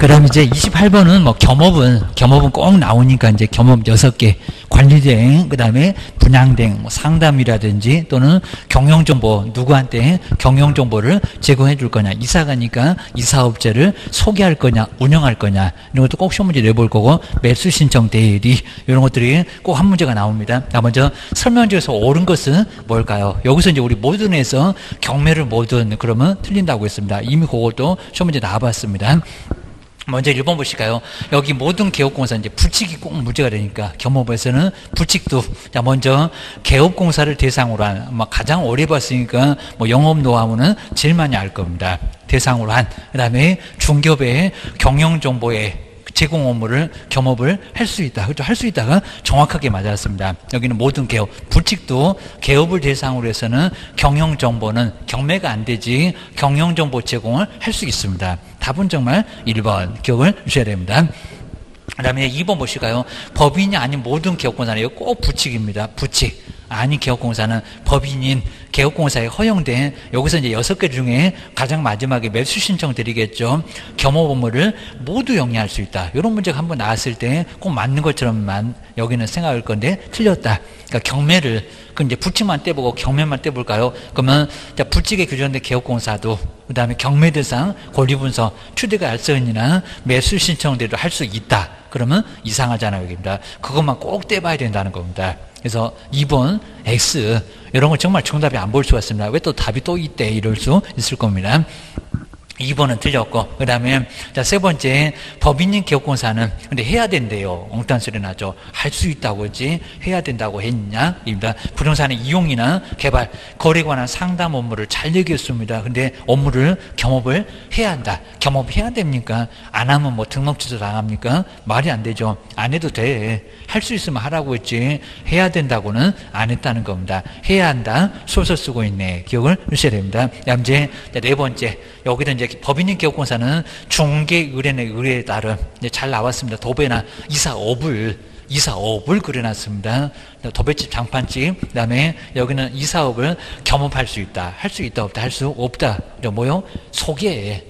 그 다음에 이제 28번은 뭐 겸업은 꼭 나오니까 이제 겸업 6개, 관리대행, 그 다음에 분양대행, 뭐 상담이라든지 또는 경영정보, 누구한테 경영정보를 제공해 줄 거냐, 이사 가니까 이사업체를 소개할 거냐, 운영할 거냐, 이런 것도 꼭 시험 문제 내볼 거고, 매수 신청 대리, 이런 것들이 꼭 한 문제가 나옵니다. 자, 먼저 설명 중에서 옳은 것은 뭘까요? 여기서 이제 우리 모든에서 경매를 모든 그러면 틀린다고 했습니다. 이미 그것도 시험 문제 나와봤습니다. 먼저 1번 보실까요? 여기 모든 개업공사 이제 부칙이 꼭 문제가 되니까 겸업에서는 부칙도, 자, 먼저 개업공사를 대상으로 한, 가장 오래 봤으니까 영업 노하우는 제일 많이 알 겁니다. 대상으로 한, 그 다음에 중개업의 경영정보에 제공 업무를 겸업을 할 수 있다. 그렇죠? 할 수 있다가 정확하게 맞았습니다. 여기는 모든 개업, 부칙도 개업을 대상으로 해서는 경영정보는 경매가 안 되지 경영정보 제공을 할 수 있습니다. 답은 정말 1번 기억을 주셔야 됩니다. 그 다음에 2번 보실까요? 법인이 아닌 모든 개업공사는 이거 꼭 부칙입니다. 부칙. 아닌 개업공사는 법인인 개업공사에 허용된, 여기서 이제 6개 중에 가장 마지막에 매수 신청 드리겠죠. 겸업 업무를 모두 영위할 수 있다. 이런 문제가 한번 나왔을 때 꼭 맞는 것처럼만 여기는 생각할 건데 틀렸다. 그러니까 경매를, 그럼 이제 부칙만 떼보고 경매만 떼볼까요? 그러면 부칙에 규정된 개업공사도, 그 다음에 경매 대상, 권리분석, 추대가 알선이나 매수 신청 대리를 할 수 있다. 그러면 이상하잖아요, 여기입니다. 그것만 꼭 떼봐야 된다는 겁니다. 그래서 2번 X 이런 거 정말 정답이 안 볼 수가 있습니다. 왜 또 답이 또 있대 이럴 수 있을 겁니다. 2번은 틀렸고, 그 다음에 세 번째 법인인 개업공사는 근데 해야 된대요. 엉뚱한 소리 나죠. 할 수 있다고 했지 해야 된다고 했냐 입니다. 부동산의 이용이나 개발, 거래에 관한 상담 업무를 잘 얘기했습니다. 근데 업무를 겸업을 해야 한다. 겸업해야 됩니까? 안 하면 뭐 등록 취소 당합니까? 말이 안 되죠. 안 해도 돼. 할 수 있으면 하라고 했지 해야 된다고는 안 했다는 겁니다. 해야 한다. 소설 쓰고 있네. 기억을 주셔야 됩니다. 이제 네 번째, 여기도 이제 법인인 개업공사는 중개 의뢰인의 의뢰에 따른 이제 잘 나왔습니다. 도배나 이사업을 그려놨습니다. 도배집, 장판집, 그 다음에 여기는 이사업을 겸업할 수 있다. 할 수 있다, 없다, 할 수 없다. 뭐요? 소개.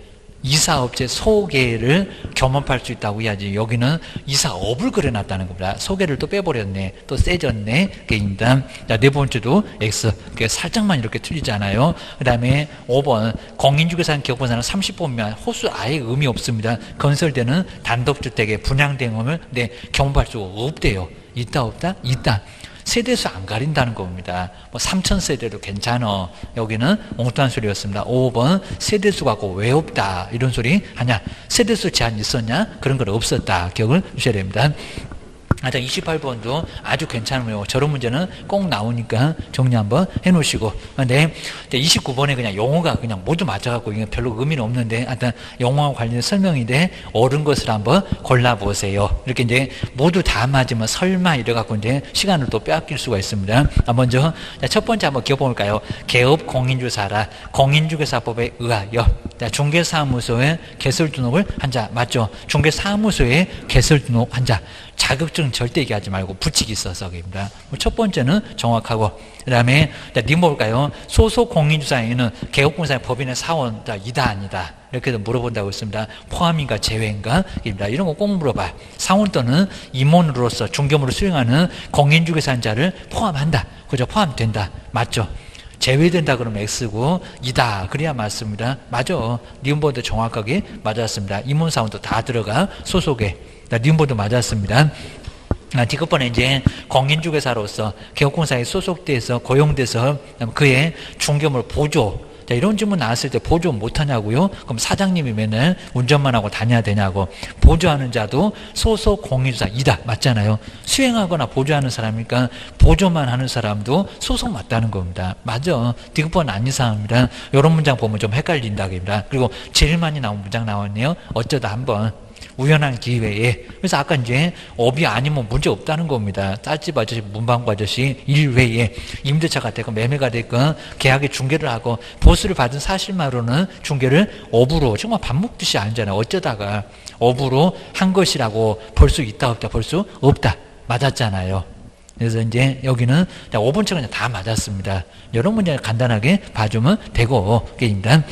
이사업체 소개를 겸업할 수 있다고 해야지. 여기는 이사업을 그려놨다는 겁니다. 소개를 또 빼버렸네. 또 세졌네. 게임입니다. 자, 네 번째도 X. 살짝만 이렇게 틀리잖아요. 그 다음에 5번. 공인중개사는 개업공사는 30번 미만 호수 아예 의미 없습니다. 건설되는 단독주택의 분양대행을 겸업할 수가 없대요. 있다, 없다? 있다. 세대수 안 가린다는 겁니다. 3,000세대도 괜찮아. 여기는 엉뚱한 소리였습니다. 5번 세대수가 왜 없다 이런 소리 하냐. 세대수 제한 있었냐? 그런 건 없었다. 기억을 주셔야 됩니다. 28번도 아주 괜찮으면 저런 문제는 꼭 나오니까 정리 한번 해놓으시고. 근데 29번에 그냥 용어가 그냥 모두 맞아갖고 이게 별로 의미는 없는데 하여튼 용어와 관련된 설명인데 옳은 것을 한번 골라보세요. 이렇게 이제 모두 다 맞으면 설마 이래갖고 이제 시간을 또 빼앗길 수가 있습니다. 먼저 첫 번째 한번 기억해볼까요? 개업 공인중개사라 공인중개사법에 의하여 중개사무소에 개설 등록을 한 자 맞죠? 중개사무소에 개설 등록 한 자. 자격증 절대 얘기하지 말고 부칙이 있어서 그입니다. 첫 번째는 정확하고, 그 다음에 님 볼까요? 소속 공인중개사에는 개업공사의 법인의 사원 이다 아니다 이렇게도 물어본다고 했습니다. 포함인가 제외인가 입니다. 이런 거 꼭 물어봐. 사원 또는 임원으로서 중개업무를 수행하는 공인중개사자를 포함한다. 그죠? 포함된다. 맞죠? 제외된다 그러면 X고 이다 그래야 맞습니다. 맞아. 니은보도 정확하게 맞았습니다. 임원사원도 다 들어가 소속에. 니은보도 맞았습니다. 뒷번에 이제 공인중개사로서 개업공사에 소속돼서 고용돼서 그의 중개업을 보조. 이런 질문 나왔을 때 보조 못하냐고요? 그럼 사장님이 맨날 운전만 하고 다녀야 되냐고. 보조하는 자도 소속 공인중개사이다. 맞잖아요. 수행하거나 보조하는 사람이니까 보조만 하는 사람도 소속 맞다는 겁니다. 맞아. 뒷번 안 이상합니다. 이런 문장 보면 좀 헷갈린다. 그리고 제일 많이 나온 문장 나왔네요. 어쩌다 한번. 우연한 기회에. 그래서 아까 이제 업이 아니면 문제 없다는 겁니다. 쌀집 아저씨, 문방구 아저씨 일외에 임대차가 됐건 매매가 됐건 계약에 중개를 하고 보수를 받은 사실만으로는 중개를 업으로 정말 밥 먹듯이 아니잖아요. 어쩌다가 업으로 한 것이라고 볼 수 있다 없다 볼 수 없다. 맞았잖아요. 그래서 이제 여기는 5번 책은 다 맞았습니다. 이런 문제 간단하게 봐주면 되고 게임입니다.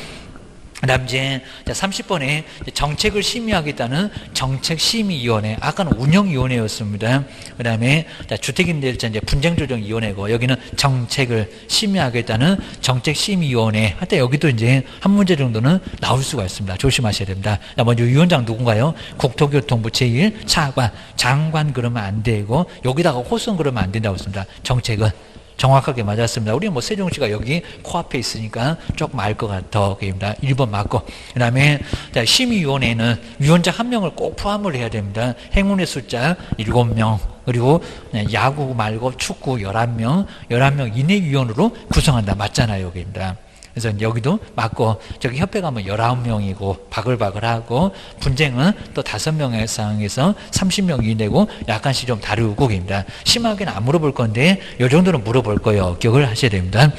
그다음 이제 30번에 정책을 심의하겠다는 정책심의위원회, 아까는 운영위원회였습니다. 그다음에 주택임대일자 이제 분쟁조정위원회고, 여기는 정책을 심의하겠다는 정책심의위원회. 하여튼 여기도 이제 한 문제 정도는 나올 수가 있습니다. 조심하셔야 됩니다. 먼저 위원장 누군가요? 국토교통부 제1차관, 장관 그러면 안 되고, 여기다가 호성 그러면 안 된다고 했습니다. 정책은. 정확하게 맞았습니다. 우리 뭐 세종시가 여기 코앞에 있으니까 조금 알 것 같아. 1번 맞고. 그 다음에 심의위원회는 위원장 1명을 꼭 포함을 해야 됩니다. 행운의 숫자 7명. 그리고 야구 말고 축구 11명, 11명 이내 위원으로 구성한다. 맞잖아요. 여기입니다. 그래서 여기도 맞고, 저기 협회 가면 19명이고 바글바글하고, 분쟁은 또 5명 이상에서 30명 이내고 약간씩 좀 다르고 입니다. 심하게는 안 물어볼 건데 이 정도는 물어볼 거예요. 기억을 하셔야 됩니다.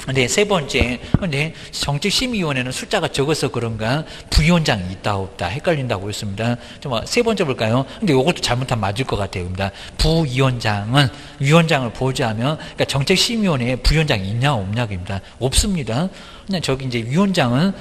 근데 세 번째, 근데 정책심의위원회는 숫자가 적어서 그런가 부위원장이 있다 없다 헷갈린다고 했습니다. 세 번째 볼까요? 근데 이것도 잘못하면 맞을 것 같아요. 부위원장은 위원장을 보좌하면, 그러니까 정책심의위원회에 부위원장이 있냐 없냐입니다. 없습니다. 그냥 저기 이제 위원장은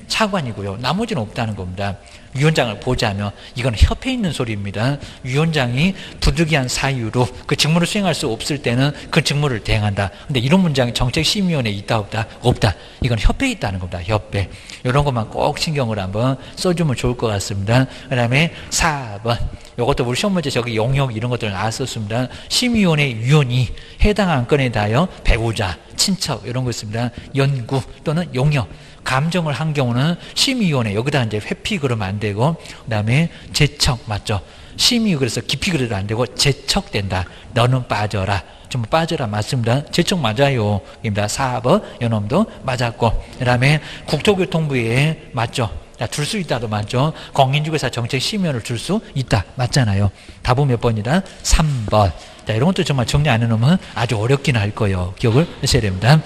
차관이고요. 나머지는 없다는 겁니다. 위원장을 보좌하며, 이건 협회에 있는 소리입니다. 위원장이 부득이한 사유로 그 직무를 수행할 수 없을 때는 그 직무를 대행한다. 근데 이런 문장이 정책심의위원회에 있다 없다? 없다. 이건 협회에 있다는 겁니다. 협회. 이런 것만 꼭 신경을 한번 써주면 좋을 것 같습니다. 그 다음에 4번. 이것도 우리 시험 문제 저기 용역 이런 것들 나왔었습니다. 심의위원회 위원이 해당 안건에 대하여 배우자, 친척 이런 거 있습니다. 연구 또는 용역. 감정을 한 경우는 심의위원회, 여기다 이제 회피 그러면 안 되고, 그 다음에 제척, 맞죠? 심의, 그래서 깊이 그래도 안 되고, 제척된다. 너는 빠져라. 좀 빠져라. 맞습니다. 제척 맞아요. 입니다. 4번, 요놈도 맞았고, 그 다음에 국토교통부에, 맞죠? 줄 수 있다도 맞죠? 공인중개사 정책심의원을 줄 수 있다. 맞잖아요. 답은 몇 번이다? 3번. 자, 이런 것도 정말 정리 안 해놓으면 아주 어렵긴 할 거예요. 기억을 하셔야 됩니다.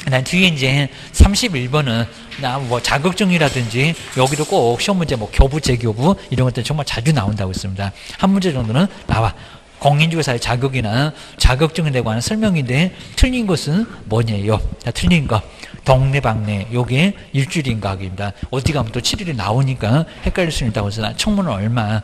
난 뒤에 이제 31번은 뭐 자격증이라든지 여기도 꼭 시험 문제 뭐 교부, 재교부 이런 것들 정말 자주 나온다고 했습니다. 한 문제 정도는 나와. 공인중개사의 자격이나 자격증에 관한 설명인데 틀린 것은 뭐냐요? 자, 틀린 거. 동네방네, 요게 일주일인가학입니다. 어디 가면 또 7일이 나오니까 헷갈릴 수 있다고 해서 청문은 얼마,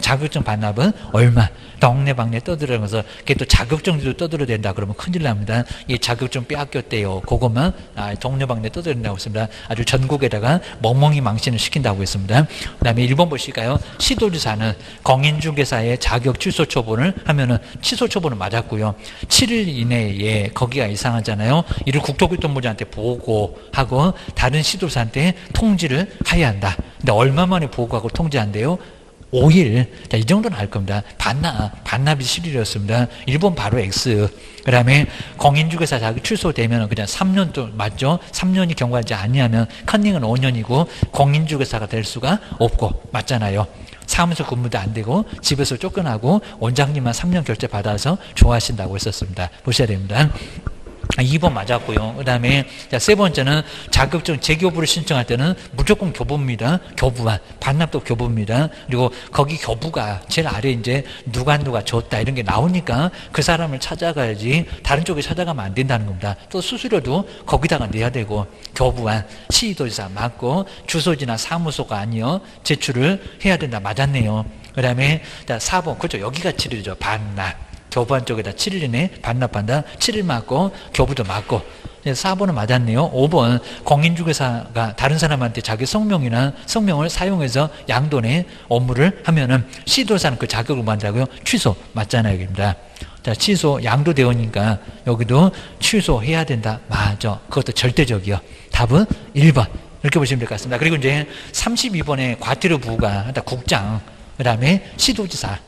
자격증 반납은 얼마, 동네방네 떠들어가면서 그게 또 자격증도 떠들어야 된다 그러면 큰일 납니다. 이 자격증 빼앗겼대요. 그것만 동네방네 떠들어야 된다고 했습니다. 아주 전국에다가 멍멍이 망신을 시킨다고 했습니다. 그 다음에 1번 보실까요? 시도지사는 공인중개사의 자격 취소 처분을 하면은 취소 처분은 맞았고요. 7일 이내에 거기가 이상하잖아요. 이를 국토교통부장한테 보고하고 다른 시도사한테 통지를 해야 한다. 근데 얼마 만에 보고하고 통지한대요? 5일. 자, 이 정도는 알 겁니다. 반납이 7일이었습니다. 1번 바로 X. 그 다음에 공인중개사 자격 취소되면 그냥 3년 또 맞죠? 3년이 경과하지 아니하면 컨닝은 5년이고 공인중개사가 될 수가 없고 맞잖아요. 사무소 근무도 안 되고 집에서 쫓겨나고 원장님만 3년 결제 받아서 좋아하신다고 했었습니다. 보셔야 됩니다. 2번 맞았고요. 그 다음에 세 번째는 자격증 재교부를 신청할 때는 무조건 교부입니다. 교부와 반납도 교부입니다. 그리고 거기 교부가 제일 아래 이제 누가 줬다 이런 게 나오니까 그 사람을 찾아가야지 다른 쪽에 찾아가면 안 된다는 겁니다. 또 수수료도 거기다가 내야 되고 교부와 시도지사 맞고 주소지나 사무소가 아니요 제출을 해야 된다. 맞았네요. 그 다음에 4번 그렇죠. 여기가 7일이죠. 반납. 교부한 쪽에다 7일 이내 반납한다. 7일 맞고 교부도 맞고. 4번은 맞았네요. 5번 공인중개사가 다른 사람한테 자기 성명을 사용해서 양도내 업무를 하면은 시도사는 그 자격을 만다고요. 취소 맞잖아요. 여기입니다. 자, 취소 양도되었으니까 여기도 취소해야 된다. 맞아. 그것도 절대적이요. 답은 1번. 이렇게 보시면 될 것 같습니다. 그리고 이제 32번에 과태료 부과 국장, 그 다음에 시도지사.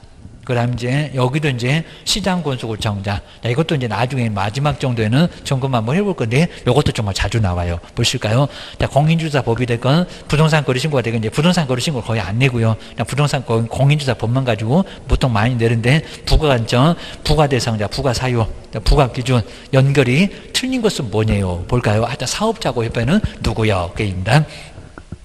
그 다음 이제 여기도 이제 시장군수구청장. 이것도 이제 나중에 마지막 정도에는 점검 한번 해볼 건데 이것도 정말 자주 나와요. 보실까요? 자, 공인주사 법이 됐건 부동산 거래신고가 되건 이제 부동산 거래신고를 거의 안 내고요. 부동산 공인주사 법만 가지고 보통 많이 내는데 부가관점, 부가대상자, 부가사유, 부가기준 연결이 틀린 것은 뭐냐요? 볼까요? 하여튼 사업자고 협회는 누구요? 그입니다.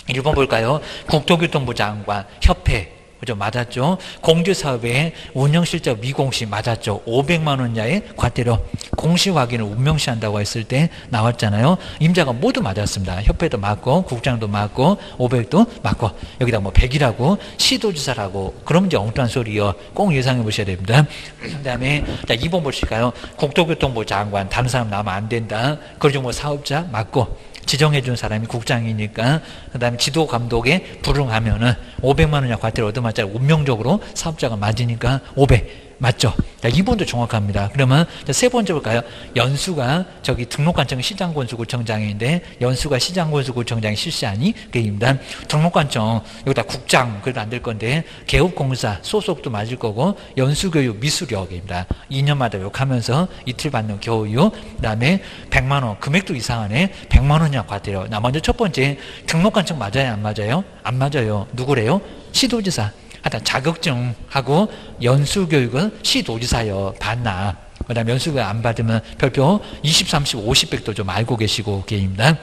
1번 볼까요? 국토교통부 장관, 협회. 그죠? 맞았죠? 공제사업의 운영실적 미공시 맞았죠? 500만 원 이하의 과태료 공시 확인을 운명시한다고 했을 때 나왔잖아요. 임자가 모두 맞았습니다. 협회도 맞고 국장도 맞고 500도 맞고 여기다 뭐 100이라고 시도지사라고 그러면 이제 엉뚱한 소리요. 꼭 예상해 보셔야 됩니다. 그 다음에 2번 보실까요? 국토교통부 장관 다른 사람 나오면 안 된다. 그러죠. 뭐 사업자 맞고 지정해 준 사람이 국장이니까 그 다음에 지도 감독에 불응하면은 500만 원 이하 과태료 얻어맞자 운명적으로 사업자가 맞으니까 500 맞죠? 자, 2번도 정확합니다. 그러면 세 번째 볼까요? 연수가 저기 등록관청 시장군수구청장인데 연수가 시장군수구청장이 실시하니 그입니다. 등록관청 여기다 국장 그래도 안 될 건데 개업공사 소속도 맞을 거고 연수교육 미수력입니다. 2년마다 욕하면서 이틀 받는 교육 그다음에 100만 원 금액도 이상하네. 100만 원 이하 과태료. 나 먼저 첫 번째 등록관청 맞아요? 안 맞아요? 안 맞아요. 누구래요? 시도지사. 하여튼 자격증하고 연수교육은 시도지사여 받나. 그 다음에 연수교육 안 받으면 별표 20, 30, 50, 100도 좀 알고 계시고 계입니다.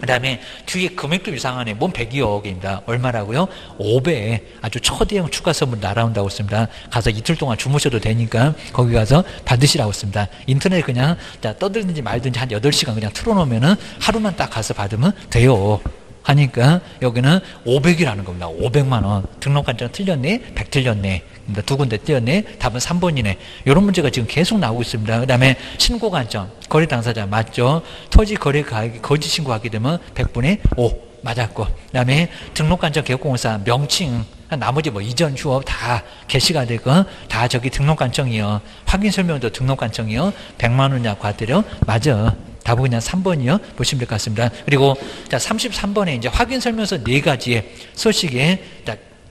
그 다음에 뒤에 금액도 이상하네. 뭔 100여억입니다. 얼마라고요? 5배. 아주 초대형 추가 선물 날아온다고 했습니다. 가서 이틀 동안 주무셔도 되니까 거기 가서 받으시라고 했습니다. 인터넷 그냥 떠들든지 말든지 한 8시간 그냥 틀어놓으면은 하루만 딱 가서 받으면 돼요. 하니까 여기는 500이라는 겁니다. 500만 원. 등록관청 틀렸네? 100 틀렸네. 두 군데 틀렸네? 답은 3번이네. 이런 문제가 지금 계속 나오고 있습니다. 그 다음에 신고관청. 거래 당사자 맞죠? 토지 거래 가액이 거짓 신고하게 되면 100분의 5 맞았고. 그 다음에 등록관청 개업공사 명칭. 나머지 뭐 이전 휴업 다 개시가 되고 다 저기 등록관청이요. 확인설명도 등록관청이요. 100만 원 이하 과태료 맞아. 답은 그냥 3번이요. 보시면 될 것 같습니다. 그리고 자 33번에 이제 확인설명서 4가지의 소식에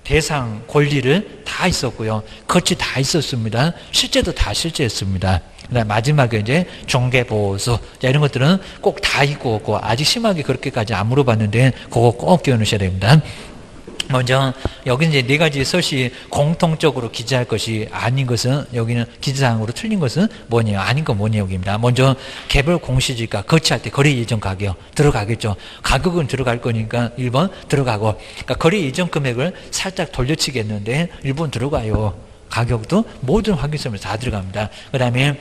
대상 권리를 다 있었고요. 거치 다 있었습니다. 실제도 다 실제였습니다. 그다음 마지막에 이제 종계보수 이런 것들은 꼭 다 있고 아직 심하게 그렇게까지 안 물어봤는데 그거 꼭 끼워놓으셔야 됩니다. 먼저 여기 이제 4가지 서시 공통적으로 기재할 것이 아닌 것은 여기는 기재사항으로 틀린 것은 뭐냐요? 아닌 건 뭐냐요? 여기입니다. 먼저 개별 공시지가 거치할 때 거래 예정 가격 들어가겠죠. 가격은 들어갈 거니까 1번 들어가고 그러니까 거래 예정 금액을 살짝 돌려치겠는데 1번 들어가요. 가격도 모든 확인서면 다 들어갑니다. 그 다음에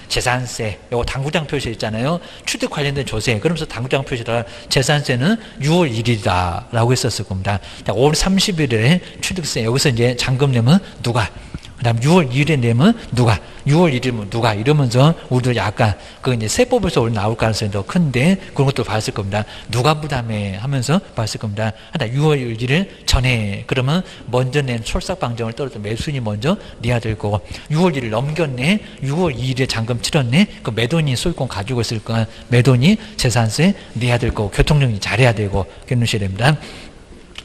재산세, 요거 당구장 표시 있잖아요. 취득 관련된 조세. 그러면서 당구장 표시다. 재산세는 6월 1일이다. 라고 했었을 겁니다. 5월 30일에 취득세. 여기서 이제 잔금 내면 누가? 그 다음 6월 2일에 내면 누가? 6월 1일이면 누가? 이러면서 우리도 약간 그 이제 세법에서 오늘 나올 가능성이 더 큰데 그런 것도 봤을 겁니다. 누가 부담해 하면서 봤을 겁니다. 하다 6월 1일 전에 그러면 먼저 낸 솔삭방정을 떨어져 매수인이 먼저 내야 될 거고 6월 1일 넘겼네. 6월 2일에 잔금 치렀네. 그 매도인이 소유권 가지고 있을 거야. 매도인이 재산세 내야 될 거고 교통정리 잘해야 되고 그러셔야 됩니다.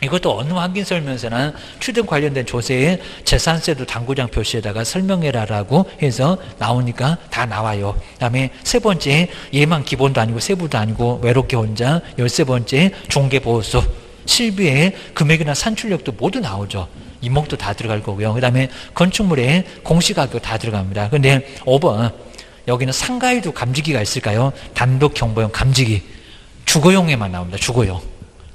이것도 어느 확인설명서나 취득 관련된 조세에 재산세도 당구장 표시에다가 설명해라라고 해서 나오니까 다 나와요. 그 다음에 세 번째 얘만 기본도 아니고 세부도 아니고 외롭게 혼자 13번째 종계보수 실비의 금액이나 산출력도 모두 나오죠. 이목도 다 들어갈 거고요. 그 다음에 건축물의 공시가격 다 들어갑니다. 근데 5번 여기는 상가에도 감지기가 있을까요? 단독 경보용 감지기 주거용에만 나옵니다. 주거용.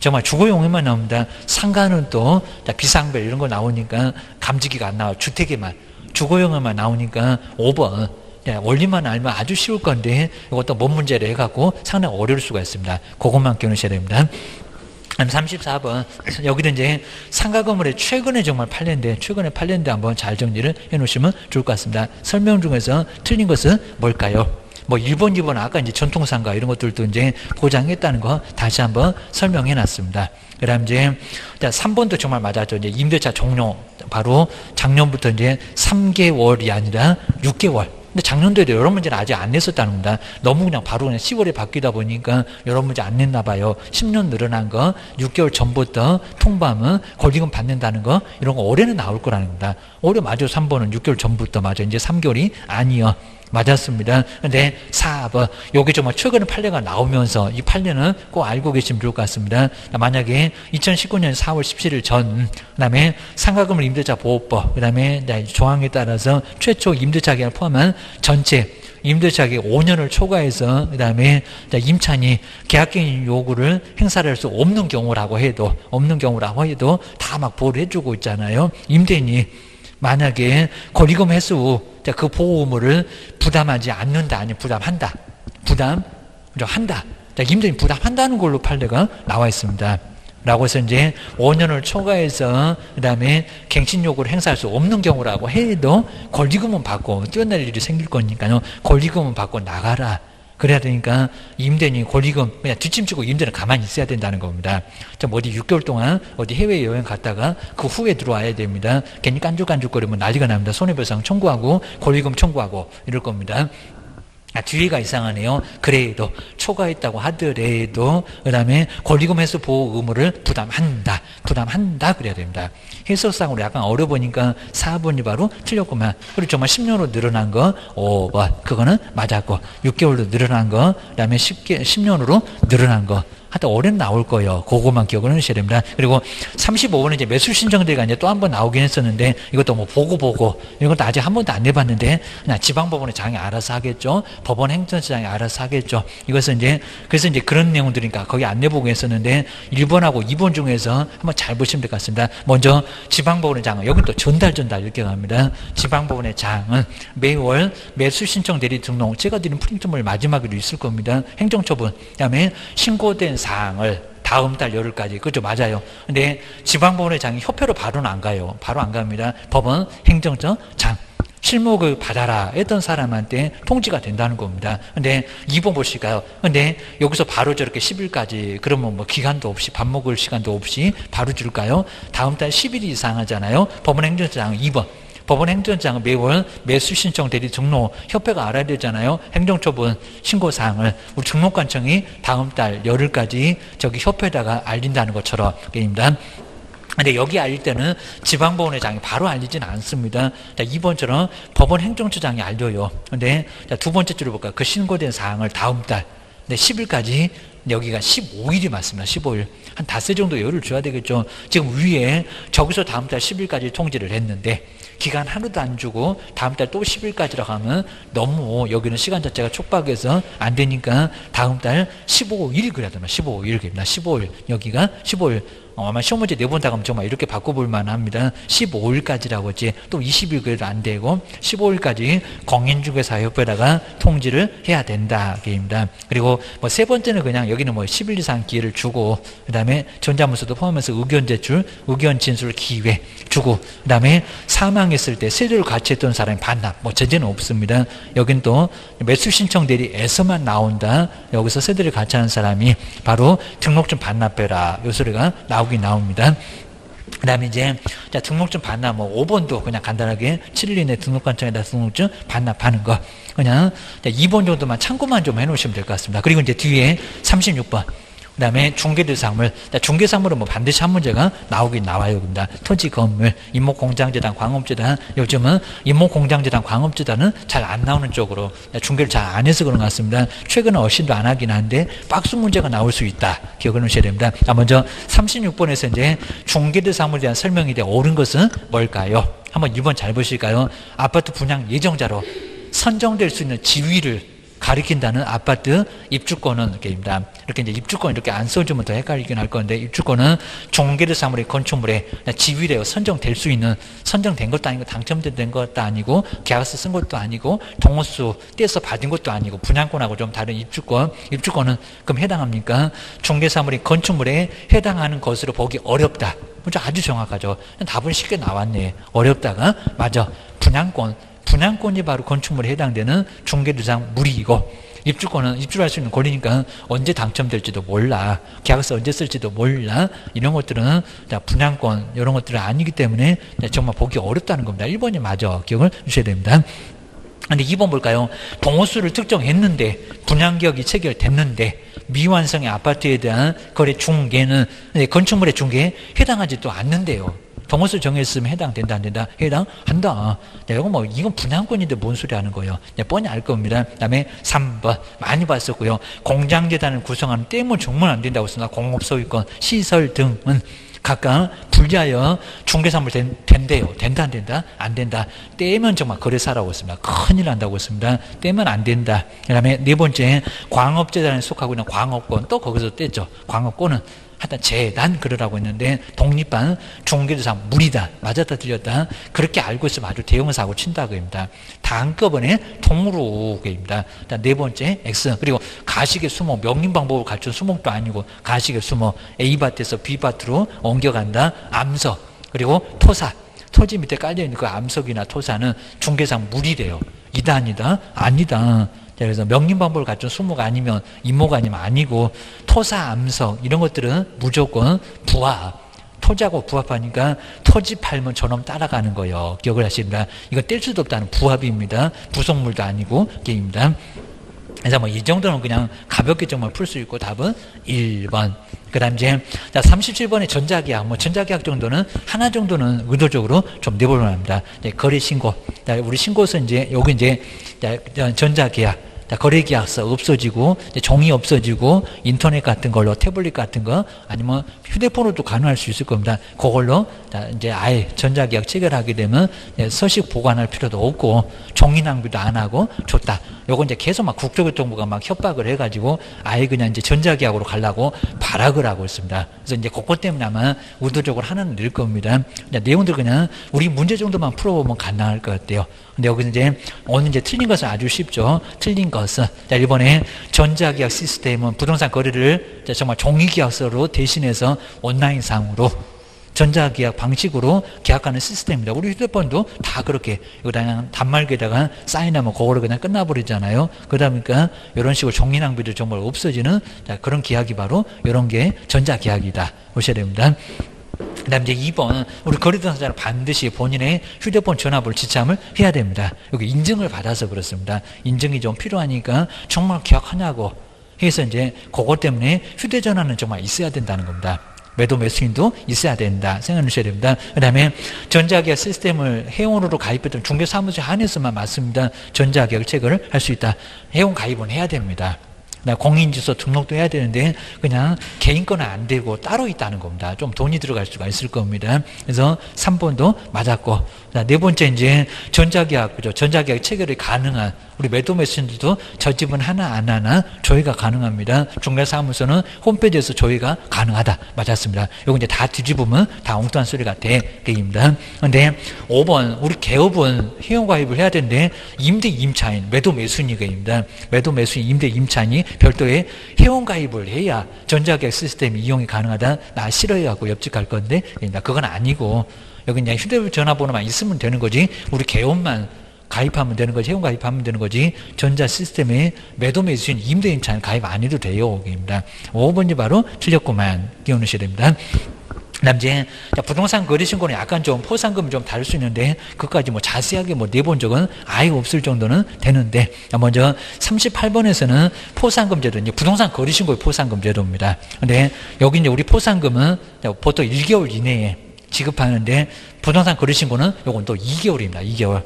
정말 주거용에만 나옵니다. 상가는 또 비상벨 이런 거 나오니까 감지기가 안 나와요. 주택에만. 주거용에만 나오니까 5번. 원리만 알면 아주 쉬울 건데 이것도 뭔 문제를 해갖고 상당히 어려울 수가 있습니다. 그것만 끼우셔야 됩니다. 34번. 여기는 이제 상가 건물에 최근에 정말 팔렸는데 최근에 팔렸는데 한번 잘 정리를 해놓으시면 좋을 것 같습니다. 설명 중에서 틀린 것은 뭘까요? 뭐 1번, 2번 아까 이제 전통상가 이런 것들도 이제 보장했다는 거 다시 한번 설명해 놨습니다. 그 다음 이제 3번도 정말 맞았죠. 이제 임대차 종료 바로 작년부터 이제 3개월이 아니라 6개월. 근데 작년도에도 여러 문제는 아직 안 냈었다는 겁니다. 너무 그냥 바로 그냥 10월에 바뀌다 보니까 여러 문제 안 냈나 봐요. 10년 늘어난 거 6개월 전부터 통보하면 권리금 받는다는 거 이런 거 올해는 나올 거라는 겁니다. 올해 맞아 3번은 6개월 전부터 맞아. 이제 3개월이 아니요. 맞았습니다. 근데 4번 요게 정말 최근에 판례가 나오면서 이 판례는 꼭 알고 계시면 좋을 것 같습니다. 만약에 2019년 4월 17일 전 그다음에 상가건물 임대차 보호법 그다음에 조항에 따라서 최초 임대차 계약을 포함한 전체 임대차계 5년을 초과해서 그다음에 임차인이 계약갱신 요구를 행사를 할 수 없는 경우라고 해도 다 막 보호를 해주고 있잖아요. 임대인이 만약에 권리금 회수 그 보호 의무를 부담하지 않는다, 아니 부담한다. 임대인이 부담한다는 걸로 판례가 나와 있습니다. 라고 해서 이제 5년을 초과해서 그다음에 갱신 요구를 행사할 수 없는 경우라고 해도 권리금은 받고 뛰어날 일이 생길 거니까요. 권리금은 받고 나가라. 그래야 되니까 임대인이 권리금 그냥 뒷짐지고 임대는 가만히 있어야 된다는 겁니다. 좀 어디 6개월 동안 어디 해외 여행 갔다가 그 후에 들어와야 됩니다. 괜히 깐죽깐죽거리면 난리가 납니다. 손해배상 청구하고 권리금 청구하고 이럴 겁니다. 뒤에가 이상하네요. 그래도 초과했다고 하더라도 그다음에 권리금 회수 보호 의무를 부담한다 그래야 됩니다. 해석상으로 약간 어려보니까 4번이 바로 틀렸구만. 그리고 정말 10년으로 늘어난 거 5번 그거는 맞았고 6개월로 늘어난 거 그다음에 10년으로 늘어난 거 하여튼 올해는 나올 거예요. 그거만 기억을 해주셔야 됩니다. 그리고 35번은 이제 매수 신청대가 이제 또 한 번 나오긴 했었는데 이것도 뭐 보고 이런 것도 아직 한 번도 안 해봤는데 그냥 지방법원의 장이 알아서 하겠죠. 법원 행정처장이 알아서 하겠죠. 이것은 이제 그래서 이제 그런 내용들이니까 거기 안 내보고 했었는데 1번하고 2번 중에서 한번 잘 보시면 될 것 같습니다. 먼저 지방법원의 장은 여기 또 전달 이렇게 갑니다. 지방법원의 장은 매월 매수 신청 대리 등록 제가 드린 프린트물 마지막에도 있을 겁니다. 행정처분 그다음에 신고된 사항을 다음 달 열흘까지 그죠 맞아요. 근데 지방법원의 장이 협회로 바로는 안 가요. 바로 안 갑니다. 법원 행정처 장 실목을 받아라 했던 사람한테 통지가 된다는 겁니다. 근데 2번 보실까요? 근데 여기서 바로 저렇게 10일까지 그러면 뭐 기간도 없이 밥 먹을 시간도 없이 바로 줄까요? 다음 달 10일 이상 하잖아요. 법원 행정처장은 2번 법원 행정처장은 매월 매수 신청 대리 등록 협회가 알아야 되잖아요. 행정처분 신고사항을 우리 등록관청이 다음 달 열흘까지 저기 협회에다가 알린다는 것처럼 입니다. 근데 여기 알릴 때는 지방법원의 장이 바로 알리지는 않습니다. 자, 2번처럼 법원 행정처장이 알려요. 근데 자, 두 번째 줄을 볼까요? 그 신고된 사항을 다음 달 10일까지 여기가 15일이 맞습니다. 15일. 한 닷새 정도 여유를 줘야 되겠죠. 지금 위에 저기서 다음 달 10일까지 통지를 했는데 기간 하루도 안 주고 다음 달 또 10일까지라고 하면 너무 여기는 시간 자체가 촉박해서 안 되니까 다음 달 15일 그래야 되나 15일입니다. 15일 여기가 15일 아마 시험 문제 내본 다가면 정말 이렇게 바꿔볼 만합니다. 15일까지라고 했지 또 20일 그래도 안 되고 15일까지 공인중개사협회에다가 통지를 해야 된다. 입니다. 그리고 뭐 세 번째는 그냥 여기는 뭐 10일 이상 기회를 주고 그 다음에 전자문서도 포함해서 의견 제출, 의견 진술 기회 주고 그 다음에 사망했을 때 세대를 같이 했던 사람이 반납 뭐 전제는 없습니다. 여긴 또 매수 신청 대리에서만 나온다. 여기서 세대를 같이 하는 사람이 바로 등록증 반납해라. 요 소리가 나옵니다. 그 다음에 이제, 자, 등록증 반납, 뭐, 5번도 그냥 간단하게 7일 이내 등록관청에다 등록증 반납하는 거. 그냥, 자, 2번 정도만 참고만 좀 해놓으시면 될 것 같습니다. 그리고 이제 뒤에 36번. 그 다음에 중개대상물. 중개상물은 뭐 반드시 한 문제가 나오긴 나와요. 그럽니다. 토지, 건물, 임목공장재단, 광업재단. 요즘은 임목공장재단, 광업재단은 잘 안 나오는 쪽으로 중개를 잘 안 해서 그런 것 같습니다. 최근에 얼씬도 안 하긴 한데 박스 문제가 나올 수 있다. 기억을 하셔야 됩니다. 먼저 36번에서 이제 중개대상물에 대한 설명이 돼 옳은 것은 뭘까요? 한번 1번 잘 보실까요? 아파트 분양 예정자로 선정될 수 있는 지위를 가리킨다는 아파트 입주권은 이렇게입니다. 이렇게 이제 입주권 이렇게 안 써주면 더 헷갈리긴 할 건데 입주권은 종개대사물의 건축물에 지위래요. 선정될 수 있는 선정된 것도 아니고 당첨된 것도 아니고 계약서 쓴 것도 아니고 동호수 떼서 받은 것도 아니고 분양권하고 좀 다른 입주권은 그럼 해당합니까? 종개사물의 건축물에 해당하는 것으로 보기 어렵다. 아주 정확하죠. 답은 쉽게 나왔네. 어렵다가 맞아. 분양권이 바로 건축물에 해당되는 중개대상 물이고 입주권은 입주를 할 수 있는 권리니까 언제 당첨될지도 몰라. 계약서 언제 쓸지도 몰라. 이런 것들은 분양권 이런 것들은 아니기 때문에 정말 보기 어렵다는 겁니다. 1번이 맞아. 기억을 주셔야 됩니다. 근데 2번 볼까요? 동호수를 특정했는데 분양계약이 체결됐는데 미완성의 아파트에 대한 거래 중개는 건축물의 중개에 해당하지도 않는데요. 동호수 정했으면 해당된다 안 된다? 해당한다. 이건 분양권인데 뭔 소리 하는 거예요? 뻔히 알 겁니다. 그 다음에 3번 많이 봤었고요. 공장재단을 구성하는 떼면 정말 안 된다고 했습니다. 공업소유권, 시설 등은 각각 불리하여 중개사물 된대요. 된다, 안 된다? 안 된다. 떼면 정말 거래사라고 했습니다. 큰일 난다고 했습니다. 떼면 안 된다. 그 다음에 네 번째, 광업재단에 속하고 있는 광업권, 또 거기서 떼죠. 광업권은 하여튼 재단 그러라고 했는데 독립한 중개조사 무리다. 맞았다 틀렸다. 그렇게 알고 있으면 아주 대형 사고 친다 그입니다. 다 한꺼번에 통으로 그입니다. 네 번째 X. 그리고 가식의 수목, 명인 방법을 갖춘 수목도 아니고 가식의 수목, A밭에서 B밭으로 옮겨간다. 암석. 그리고 토사. 토지 밑에 깔려있는 그 암석이나 토사는 중개상 무리래요. 이다 아니다? 아니다. 그래서 명인방법을 갖춘 수목 아니면 임목 아니면 아니고 토사, 암석 이런 것들은 무조건 부합. 토지하고 부합하니까 토지 팔면 저놈 따라가는 거예요. 기억을 하십니다. 이거 뗄 수도 없다는 부합입니다. 부속물도 아니고 게임입니다. 그래서 뭐 이 정도는 그냥 가볍게 정말 풀 수 있고 답은 1번. 그 다음 이제 37번의 전자계약, 뭐 전자계약 정도는 하나 정도는 의도적으로 좀 내보려 합니다. 거래 신고. 우리 신고서 이제 여기 이제 전자계약. 거래계약서 없어지고 종이 없어지고 인터넷 같은 걸로 태블릿 같은 거 아니면 휴대폰으로도 가능할 수 있을 겁니다. 그걸로 이제 아예 전자계약 체결하게 되면 서식 보관할 필요도 없고 종이 낭비도 안 하고 좋다. 요거 이제 계속 막 국토교통부가 막 협박을 해가지고 아예 그냥 이제 전자계약으로 가려고 발악을 하고 있습니다. 그래서 이제 그것 때문에 아마 의도적으로 하나는 늘 겁니다. 내용들 그냥 우리 문제 정도만 풀어보면 가능할 것 같아요. 근데 여기서 이제 오늘 이제 틀린 것은 아주 쉽죠. 틀린 것은 이번에 전자계약 시스템은 부동산 거래를 정말 종이계약서로 대신해서 온라인상으로 전자계약 방식으로 계약하는 시스템입니다. 우리 휴대폰도 다 그렇게 그냥 단말기에다가 사인하면 그거로 그냥 끝나버리잖아요. 그러다 보니까 이런 식으로 종이 낭비도 정말 없어지는 그런 계약이 바로 이런 게 전자계약이다 보셔야 됩니다. 그 다음 이제 2번, 우리 거래대상자는 반드시 본인의 휴대폰 전화번호를 지참을 해야 됩니다. 여기 인증을 받아서 그렇습니다. 인증이 좀 필요하니까 정말 계약하냐고 해서 이제 그것 때문에 휴대전화는 정말 있어야 된다는 겁니다. 매도 매수인도 있어야 된다 생각해 주셔야 됩니다. 그 다음에 전자계약 시스템을 회원으로 가입했던 중개사무소에 한해서만 맞습니다. 전자계약 체결을 할 수 있다. 회원 가입은 해야 됩니다. 공인인증서 등록도 해야 되는데 그냥 개인 거는 안 되고 따로 있다는 겁니다. 좀 돈이 들어갈 수가 있을 겁니다. 그래서 3번도 맞았고, 네 번째 이제 전자계약, 그죠? 전자계약 체결이 가능한 우리 매도 매수인들도 저 집은 하나 안 하나 조회가 가능합니다. 중개사무소는 홈페이지에서 조회가 가능하다. 맞았습니다. 요거 이제 다 뒤집으면 다 엉뚱한 소리 같아. 그입니다. 근데 5번, 우리 개업은 회원가입을 해야 되는데 임대 임차인, 매도 매수인입니다. 매도 매수인, 임대 임차인이 별도의 회원가입을 해야 전자계약 시스템 이용이 가능하다. 나 싫어요 하고 옆집 갈 건데 그건 아니고 여기 그냥 휴대전화번호만 있으면 되는 거지 우리 개업만 가입하면 되는 거지, 회원 가입하면 되는 거지, 전자 시스템에 매도 매수인 임대임차인 가입 안 해도 돼요. 입니다. 5번이 바로 틀렸구만. 기억하셔야 됩니다. 그 다음 이제 부동산 거래신고는 약간 좀 포상금이 좀 다를 수 있는데 그것까지 뭐 자세하게 뭐 내본 적은 아예 없을 정도는 되는데 먼저 38번에서는 포상금 제도, 이제 부동산 거래신고의 포상금 제도입니다. 근데 여기 이제 우리 포상금은 보통 1개월 이내에 지급하는데 부동산 거래신고는 요건 또 2개월입니다. 2개월.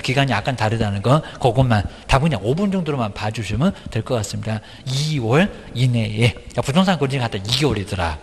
기간이 약간 다르다는 거, 그것만 답은 그냥 5분 정도로만 봐주시면 될 것 같습니다. 2월 이내에. 부동산 거래가 갖다 2개월이더라.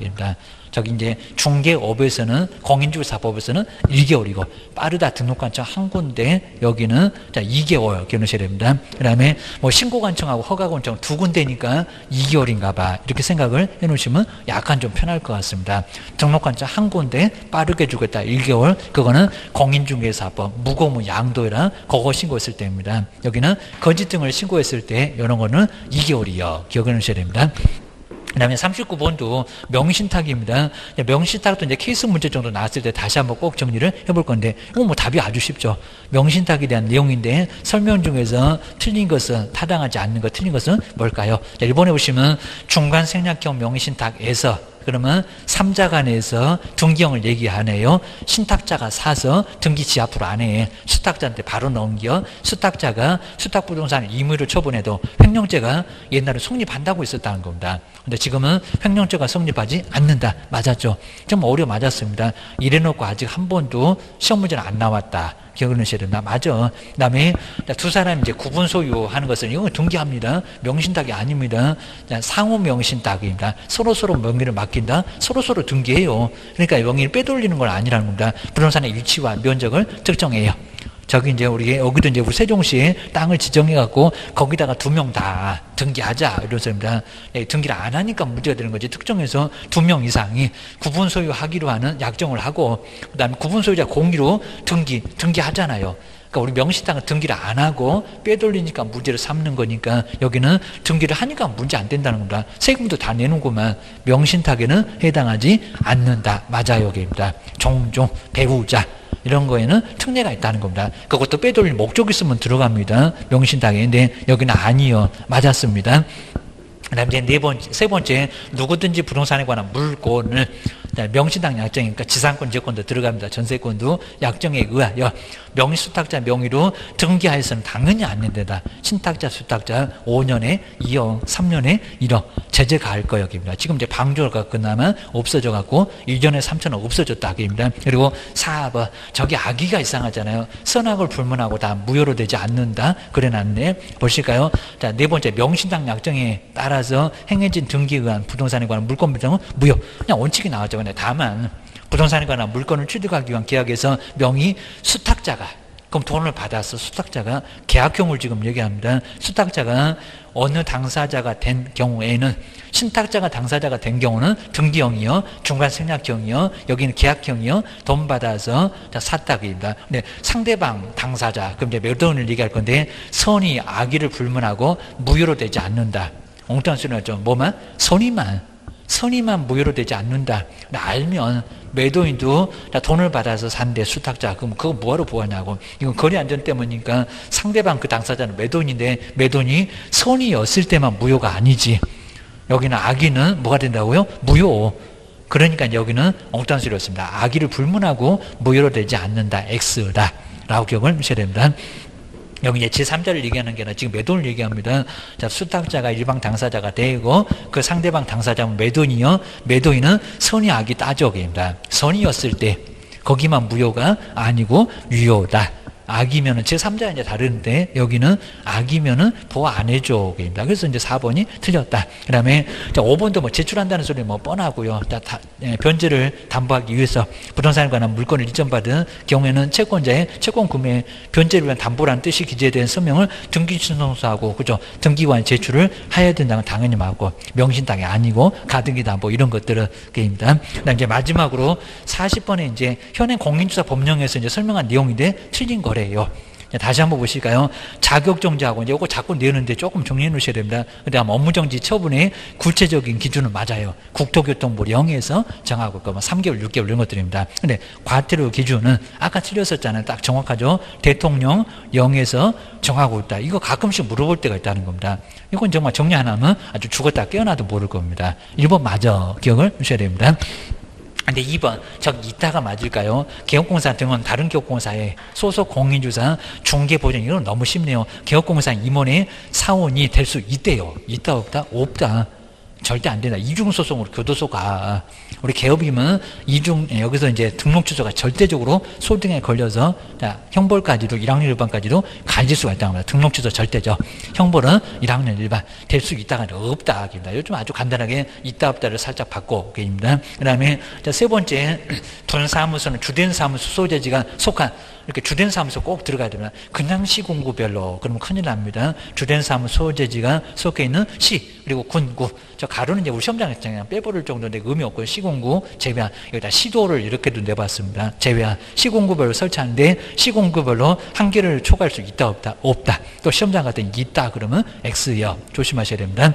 저기 이제 중개업에서는, 공인중개사법에서는 1개월이고, 빠르다 등록관청 한 군데, 여기는 2개월 기억하셔야 됩니다. 그 다음에 뭐 신고관청하고 허가관청 두 군데니까 2개월인가 봐. 이렇게 생각을 해 놓으시면 약간 좀 편할 것 같습니다. 등록관청 한 군데 빠르게 주겠다. 1개월. 그거는 공인중개사법, 무고무 양도회랑 그거 신고했을 때입니다. 여기는 거짓 등을 신고했을 때 이런 거는 2개월이요. 기억해 놓으셔야 됩니다. 그 다음에 39번도 명신탁입니다. 명신탁도 이제 케이스 문제 정도 나왔을 때 다시 한번 꼭 정리를 해볼 건데, 이거 뭐 답이 아주 쉽죠. 명신탁에 대한 내용인데, 설명 중에서 틀린 것은, 타당하지 않는 것, 틀린 것은 뭘까요? 자, 이번에 보시면 중간 생략형 명신탁에서 그러면 3자 간에서 등기형을 얘기하네요. 신탁자가 사서 등기 지 앞으로 안 해. 수탁자한테 바로 넘겨. 수탁자가 수탁부동산을 임의로 처분해도 횡령죄가 옛날에 성립한다고 있었다는 겁니다. 근데 지금은 횡령죄가 성립하지 않는다. 맞았죠? 좀 어려 맞았습니다. 이래놓고 아직 한 번도 시험 문제는 안 나왔다. 기억을 하셔야 된다. 맞아. 그 다음에 두 사람이 이제 구분 소유하는 것은 이건 등기합니다. 명신탁이 아닙니다. 상호 명신탁입니다. 서로 명의를 맡기는 바뀐다. 서로서로 등기해요. 그러니까 명의를 빼돌리는 건 아니라는 겁니다. 부동산의 위치와 면적을 특정해요. 저기 이제 여기도 이제 우리 세종시에 땅을 지정해갖고 거기다가 2명 다 등기하자 이런 소리입니다. 네, 등기를 안 하니까 문제가 되는 거지. 특정해서 2명 이상이 구분 소유하기로 하는 약정을 하고, 그다음에 구분 소유자 공유로 등기하잖아요. 그러니까 우리 명시땅은 등기를 안 하고 빼돌리니까 문제를 삼는 거니까 여기는 등기를 하니까 문제 안 된다는 겁니다. 세금도 다 내는구만. 명신탁에는 해당하지 않는다. 맞아요, 여기입니다. 종종 배우자 이런 거에는 특례가 있다는 겁니다. 그것도 빼돌릴 목적이 있으면 들어갑니다. 명신탁에. 근데 여기는 아니요. 맞았습니다. 그다음에 이제 세 번째, 누구든지 부동산에 관한 물권을 명시당 약정이니까 지상권, 지역권도 들어갑니다. 전세권도 약정에 의하여 명의수탁자 명의로 등기하여서는 당연히 안 된다. 신탁자, 수탁자 5년에 2억, 3년에 1억 제재 가할 거 여기입니다. 지금 이제 방조가 끝나면 없어져 갖고 1년에 3천억 없어졌다 여기입니다. 그리고 4번, 저기 아기가 이상하잖아요. 선악을 불문하고 다 무효로 되지 않는다. 그래 놨네. 보실까요? 자, 네 번째, 명신당 약정에 따라서 행해진 등기에 의한 부동산에 관한 물권 변경은 무효. 그냥 원칙이 나왔죠. 근데 다만 부동산에 관한 물건을 취득하기 위한 계약에서 명의 수탁자가, 그럼 돈을 받아서 수탁자가 계약형을 지금 얘기합니다. 수탁자가 어느 당사자가 된 경우에는, 신탁자가 당사자가 된 경우는 등기형이요, 중간 생략형이요, 여기는 계약형이요, 돈 받아서 샀다기입니다. 근데 상대방 당사자, 그럼 이제 몇 돈을 얘기할 건데, 선의 악의를 불문하고 무효로 되지 않는다. 엉뚱한 소리 나죠. 뭐만? 선의만 무효로 되지 않는다. 알면 매도인도 돈을 받아서 산대 수탁자, 그럼 그거 뭐하러 보았냐고. 이건 거래 안전 때문이니까 상대방 그 당사자는 매도인인데 매도인이 선의였을 때만 무효가 아니지. 여기는 악의는 뭐가 된다고요? 무효. 그러니까 여기는 엉뚱한 소리였습니다. 악의를 불문하고 무효로 되지 않는다. X다. 라고 기억을 하셔야 됩니다. 여기 이제 제3자를 얘기하는 게 아니라 지금 매도를 얘기합니다. 자, 수탁자가 일방 당사자가 되고 그 상대방 당사자는 매도인이요. 매도인은 선의 악이 따져입니다. 선의였을 때 거기만 무효가 아니고 유효다. 악이면은 제3자는 이제 다른데 여기는 악이면은 보호 안 해줘. 입니다. 그래서 이제 4번이 틀렸다. 그 다음에 5번도 뭐 제출한다는 소리 뭐 뻔하고요. 변제를 담보하기 위해서 부동산에 관한 물건을 이전받은 경우에는 채권자의 채권 구매 변제를 위한 담보라는 뜻이 기재된 서명을 등기 신청서하고, 그죠? 등기관 제출을 해야 된다는 건 당연히 맞고, 명신당이 아니고 가등기 담보 이런 것들은 게임입니다. 그다음 이제 마지막으로 40번에 이제 현행 공인주사 법령에서 이제 설명한 내용인데 틀린 거래요. 다시 한번 보실까요? 자격정지하고 이제 이거 자꾸 내는데 조금 정리해 놓으셔야 됩니다. 그다음 업무정지 처분의 구체적인 기준은 맞아요. 국토교통부 0에서 정하고 있고 3개월, 6개월 이런 것들입니다. 근데 과태료 기준은 아까 틀렸었잖아요. 딱 정확하죠. 대통령 0에서 정하고 있다. 이거 가끔씩 물어볼 때가 있다는 겁니다. 이건 정말 정리 안 하면 아주 죽었다 깨어나도 모를 겁니다. 1번 맞아. 기억을 하셔야 됩니다. 근데 2번, 저기 이따가 맞을까요? 개업공사 등은 다른 개업공사의 소속 공인주사 중개보증, 이건 너무 쉽네요. 개업공사 임원의 사원이 될 수 있대요. 있다 없다? 없다. 절대 안 된다. 이중소송으로 교도소 가. 우리 개업이면 여기서 이제 등록주소가 절대적으로 소등에 걸려서 형벌까지도 1학년 1반까지도 가질 수가 있다는 겁니다. 등록주소 절대죠. 형벌은 1학년 1반 될 수 있다가 없다. 요즘 아주 간단하게 있다 없다를 살짝 바꿔 계십니다. 그 다음에 세 번째, 돈 사무소는 주된 사무소 소재지가 속한, 이렇게 주된 사무소 꼭 들어가야 됩니다. 그냥 시군구별로 그러면 큰일 납니다. 주된 사무소 소재지가 속해 있는 시 그리고 군구, 저 가로는 이제 우리 시험장에서 그냥 빼버릴 정도인데 의미 없고요. 시군구 제외한, 여기다 시도를 이렇게도 내봤습니다. 제외한 시군구별로 설치하는데 시군구별로 한계를 초과할 수 있다 없다? 없다. 또 시험장 같은 있다 그러면 X요. 조심하셔야 됩니다.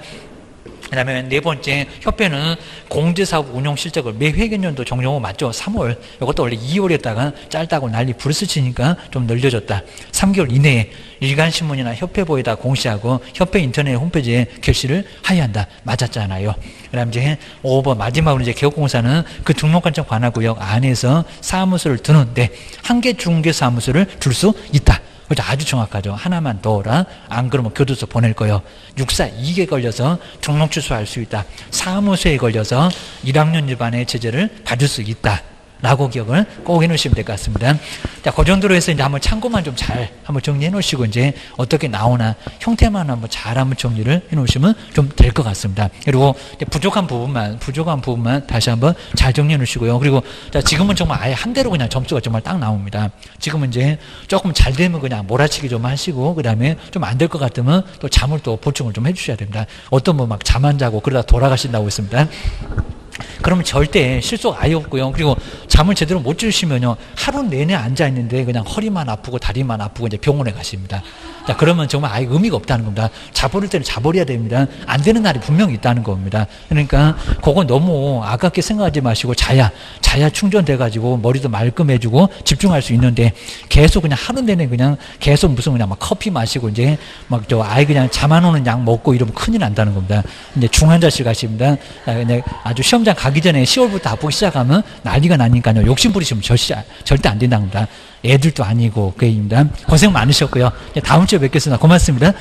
그 다음에 네 번째, 협회는 공제사업 운용 실적을 매 회계연도 종료후 맞죠? 3월. 이것도 원래 2월에다가 짧다고 난리 부르스치니까 좀 늘려줬다. 3개월 이내에 일간신문이나 협회보에다 공시하고 협회 인터넷 홈페이지에 게시를 하여야 한다. 맞았잖아요. 그 다음 이제 5번, 마지막으로 이제 개업공사는 그 등록관청 관할구역 안에서 사무소를 두는데 한 개 중개사무소를 둘 수 있다. 아주 정확하죠. 하나만 더라. 안 그러면 교도소 보낼 거예요. 육사 2개 걸려서 등록 취소할 수 있다. 사무소에 걸려서 1학년 1반의 제재를 받을 수 있다. 라고 기억을 꼭 해놓으시면 될 것 같습니다. 자, 그 정도로 해서 이제 한번 참고만 좀 잘 한번 정리해 놓으시고 이제 어떻게 나오나 형태만 한번 잘 한번 정리를 해 놓으시면 좀 될 것 같습니다. 그리고 이제 부족한 부분만 다시 한번 잘 정리해 놓으시고요. 그리고 자, 지금은 정말 아예 한 대로 그냥 점수가 정말 딱 나옵니다. 지금은 이제 조금 잘 되면 그냥 몰아치기 좀 하시고 그 다음에 좀 안 될 것 같으면 또 잠을 또 보충을 좀 해주셔야 됩니다. 어떤 분 막 잠 안 자고 그러다 돌아가신다고 했습니다. 그러면 절대 실속 아예 없고요. 그리고 잠을 제대로 못 주시면요, 하루 내내 앉아 있는데 그냥 허리만 아프고 다리만 아프고 이제 병원에 가십니다. 자, 그러면 정말 아예 의미가 없다는 겁니다. 자버릴 때는 자버려야 됩니다. 안 되는 날이 분명히 있다는 겁니다. 그러니까 그거 너무 아깝게 생각하지 마시고 자야 충전돼가지고 머리도 말끔해지고 집중할 수 있는데 계속 그냥 하루 내내 그냥 계속 무슨 그냥 막 커피 마시고 이제 막 저 아예 그냥 잠 안 오는 약 먹고 이러면 큰일 난다는 겁니다. 이제 중환자실 가십니다. 아주 시험장 가기 전에 10월부터 아프기 시작하면 난리가 나니까요. 욕심 부리시면 절대 안 된다는 겁니다. 애들도 아니고 그입니다. 고생 많으셨고요. 다음 주에 뵙겠습니다. 고맙습니다.